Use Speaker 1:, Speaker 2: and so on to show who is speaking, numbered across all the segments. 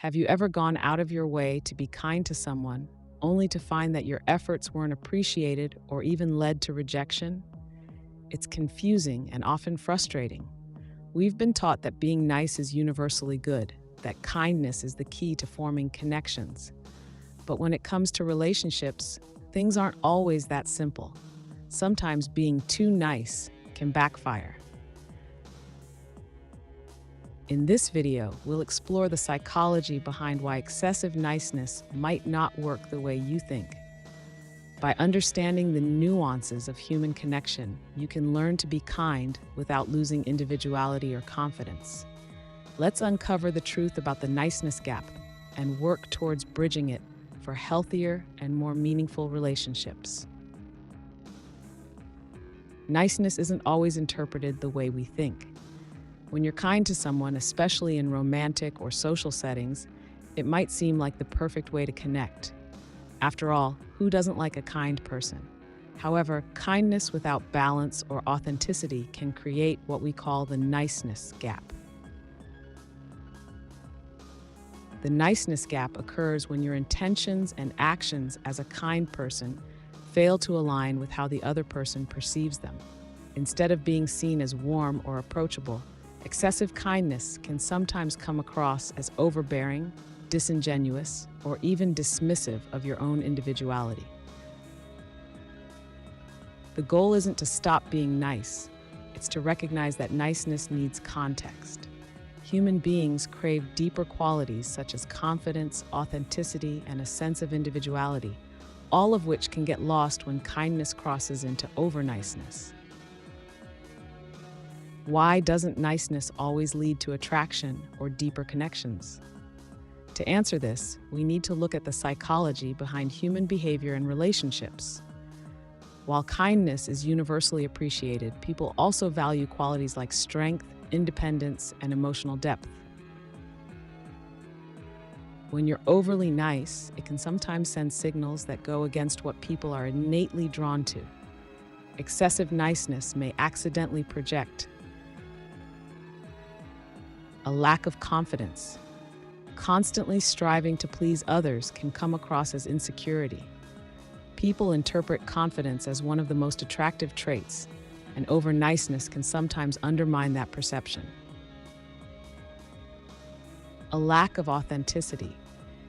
Speaker 1: Have you ever gone out of your way to be kind to someone, only to find that your efforts weren't appreciated or even led to rejection? It's confusing and often frustrating. We've been taught that being nice is universally good, that kindness is the key to forming connections. But when it comes to relationships, things aren't always that simple. Sometimes being too nice can backfire. In this video, we'll explore the psychology behind why excessive niceness might not work the way you think. By understanding the nuances of human connection, you can learn to be kind without losing individuality or confidence. Let's uncover the truth about the niceness gap and work towards bridging it for healthier and more meaningful relationships. Niceness isn't always interpreted the way we think. When you're kind to someone, especially in romantic or social settings, it might seem like the perfect way to connect. After all, who doesn't like a kind person? However, kindness without balance or authenticity can create what we call the niceness gap. The niceness gap occurs when your intentions and actions as a kind person fail to align with how the other person perceives them. Instead of being seen as warm or approachable, excessive kindness can sometimes come across as overbearing, disingenuous, or even dismissive of your own individuality. The goal isn't to stop being nice, it's to recognize that niceness needs context. Human beings crave deeper qualities such as confidence, authenticity, and a sense of individuality, all of which can get lost when kindness crosses into over-niceness. Why doesn't niceness always lead to attraction or deeper connections? To answer this, we need to look at the psychology behind human behavior and relationships. While kindness is universally appreciated, people also value qualities like strength, independence, and emotional depth. When you're overly nice, it can sometimes send signals that go against what people are innately drawn to. Excessive niceness may accidentally project a lack of confidence. Constantly striving to please others can come across as insecurity. People interpret confidence as one of the most attractive traits, and over-niceness can sometimes undermine that perception. A lack of authenticity.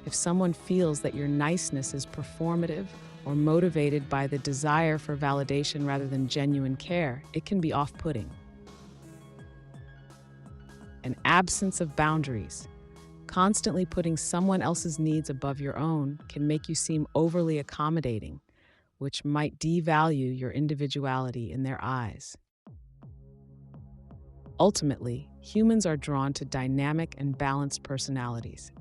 Speaker 1: If someone feels that your niceness is performative or motivated by the desire for validation rather than genuine care, it can be off-putting. An absence of boundaries. Constantly putting someone else's needs above your own can make you seem overly accommodating, which might devalue your individuality in their eyes. Ultimately, humans are drawn to dynamic and balanced personalities.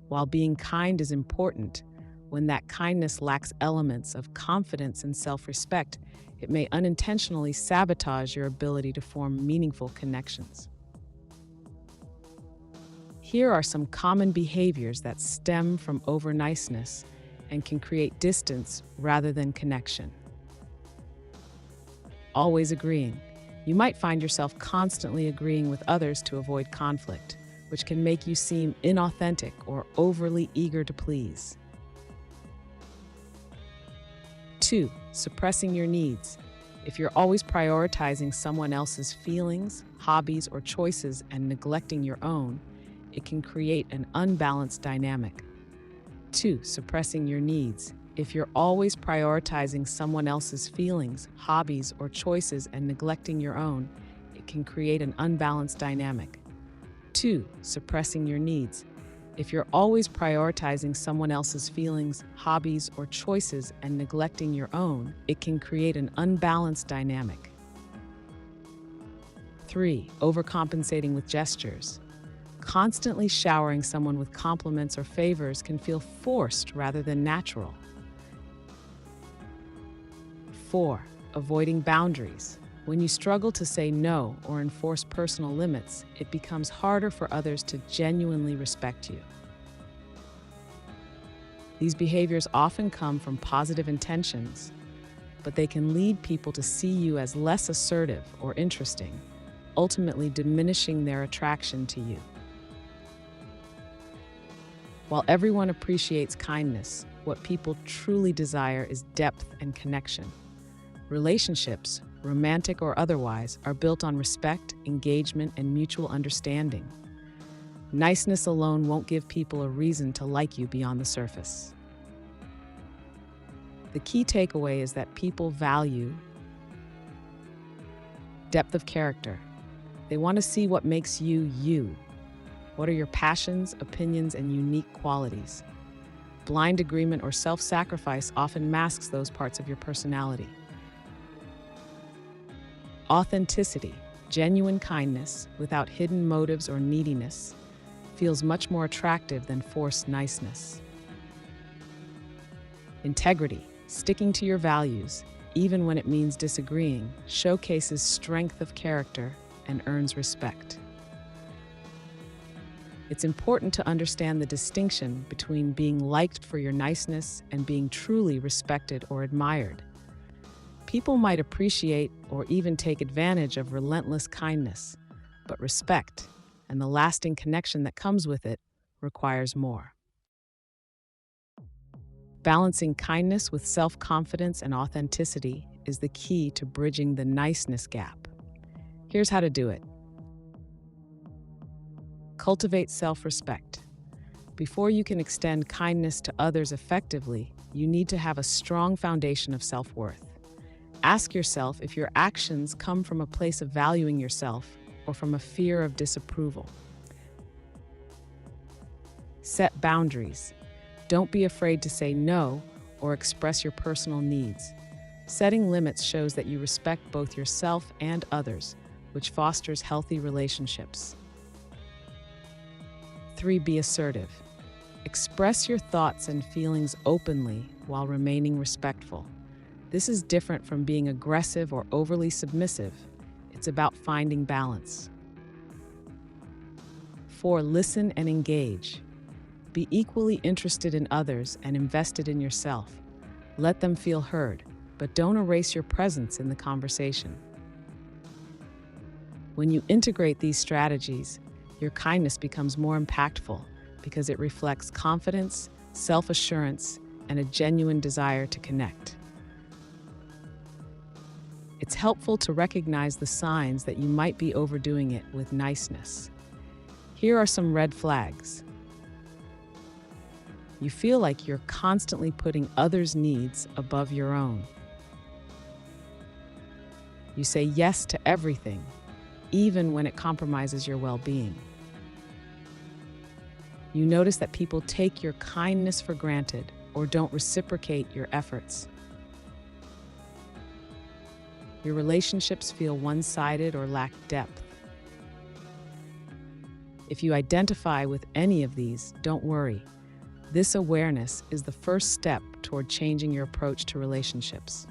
Speaker 1: While being kind is important, when that kindness lacks elements of confidence and self-respect, it may unintentionally sabotage your ability to form meaningful connections. Here are some common behaviors that stem from over-niceness and can create distance rather than connection. Always agreeing. You might find yourself constantly agreeing with others to avoid conflict, which can make you seem inauthentic or overly eager to please. 2. Suppressing your needs. If you're always prioritizing someone else's feelings, hobbies, or choices and neglecting your own, it can create an unbalanced dynamic. 2. Suppressing your needs. If you're always prioritizing someone else's feelings, hobbies, or choices and neglecting your own, it can create an unbalanced dynamic. 2. Suppressing your needs. If you're always prioritizing someone else's feelings, hobbies, or choices and neglecting your own, it can create an unbalanced dynamic. 3. Overcompensating with gestures. Constantly showering someone with compliments or favors can feel forced rather than natural. 4. Avoiding boundaries. When you struggle to say no or enforce personal limits, it becomes harder for others to genuinely respect you. These behaviors often come from positive intentions, but they can lead people to see you as less assertive or interesting, ultimately diminishing their attraction to you. While everyone appreciates kindness, what people truly desire is depth and connection. Relationships, romantic or otherwise, are built on respect, engagement, and mutual understanding. Niceness alone won't give people a reason to like you beyond the surface. The key takeaway is that people value depth of character. They want to see what makes you, you. What are your passions, opinions, and unique qualities? Blind agreement or self-sacrifice often masks those parts of your personality. Authenticity, genuine kindness, without hidden motives or neediness, feels much more attractive than forced niceness. Integrity, sticking to your values, even when it means disagreeing, showcases strength of character and earns respect. It's important to understand the distinction between being liked for your niceness and being truly respected or admired. People might appreciate or even take advantage of relentless kindness, but respect and the lasting connection that comes with it requires more. Balancing kindness with self-confidence and authenticity is the key to bridging the niceness gap. Here's how to do it. Cultivate self-respect. Before you can extend kindness to others effectively, you need to have a strong foundation of self-worth. Ask yourself if your actions come from a place of valuing yourself or from a fear of disapproval. Set boundaries. Don't be afraid to say no or express your personal needs. Setting limits shows that you respect both yourself and others, which fosters healthy relationships. 3. Be assertive. Express your thoughts and feelings openly while remaining respectful. This is different from being aggressive or overly submissive. It's about finding balance. 4. Listen and engage. Be equally interested in others and invested in yourself. Let them feel heard, but don't erase your presence in the conversation. When you integrate these strategies, your kindness becomes more impactful because it reflects confidence, self-assurance, and a genuine desire to connect. It's helpful to recognize the signs that you might be overdoing it with niceness. Here are some red flags. You feel like you're constantly putting others' needs above your own. You say yes to everything, even when it compromises your well-being. You notice that people take your kindness for granted or don't reciprocate your efforts. Your relationships feel one-sided or lack depth. If you identify with any of these, don't worry. This awareness is the first step toward changing your approach to relationships.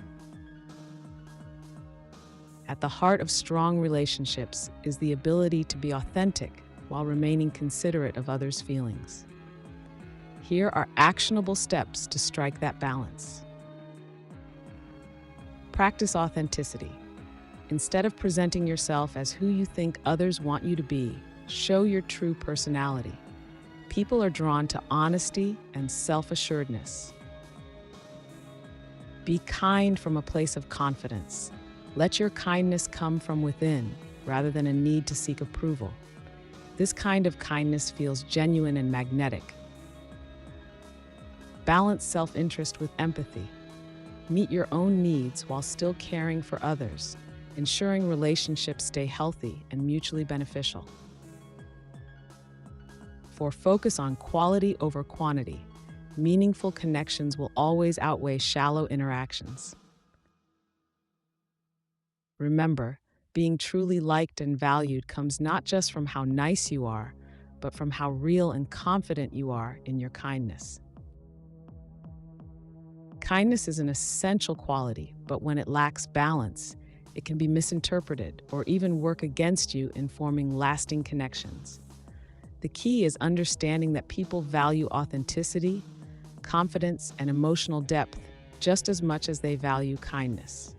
Speaker 1: At the heart of strong relationships is the ability to be authentic while remaining considerate of others' feelings. Here are actionable steps to strike that balance. Practice authenticity. Instead of presenting yourself as who you think others want you to be, show your true personality. People are drawn to honesty and self-assuredness. Be kind from a place of confidence. Let your kindness come from within, rather than a need to seek approval. This kind of kindness feels genuine and magnetic. Balance self-interest with empathy. Meet your own needs while still caring for others, ensuring relationships stay healthy and mutually beneficial. 4. Focus on quality over quantity. Meaningful connections will always outweigh shallow interactions. Remember, being truly liked and valued comes not just from how nice you are, but from how real and confident you are in your kindness. Kindness is an essential quality, but when it lacks balance, it can be misinterpreted or even work against you in forming lasting connections. The key is understanding that people value authenticity, confidence, and emotional depth just as much as they value kindness.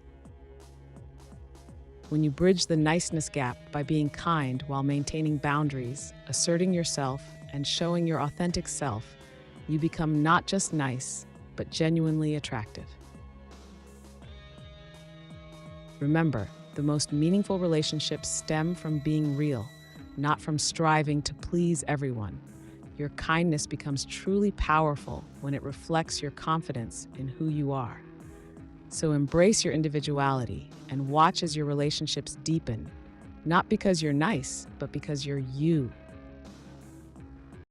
Speaker 1: When you bridge the niceness gap by being kind while maintaining boundaries, asserting yourself, and showing your authentic self, You become not just nice, but genuinely attractive. Remember, the most meaningful relationships stem from being real, not from striving to please everyone. Your kindness becomes truly powerful when it reflects your confidence in who you are. So embrace your individuality and watch as your relationships deepen, not because you're nice, but because you're you.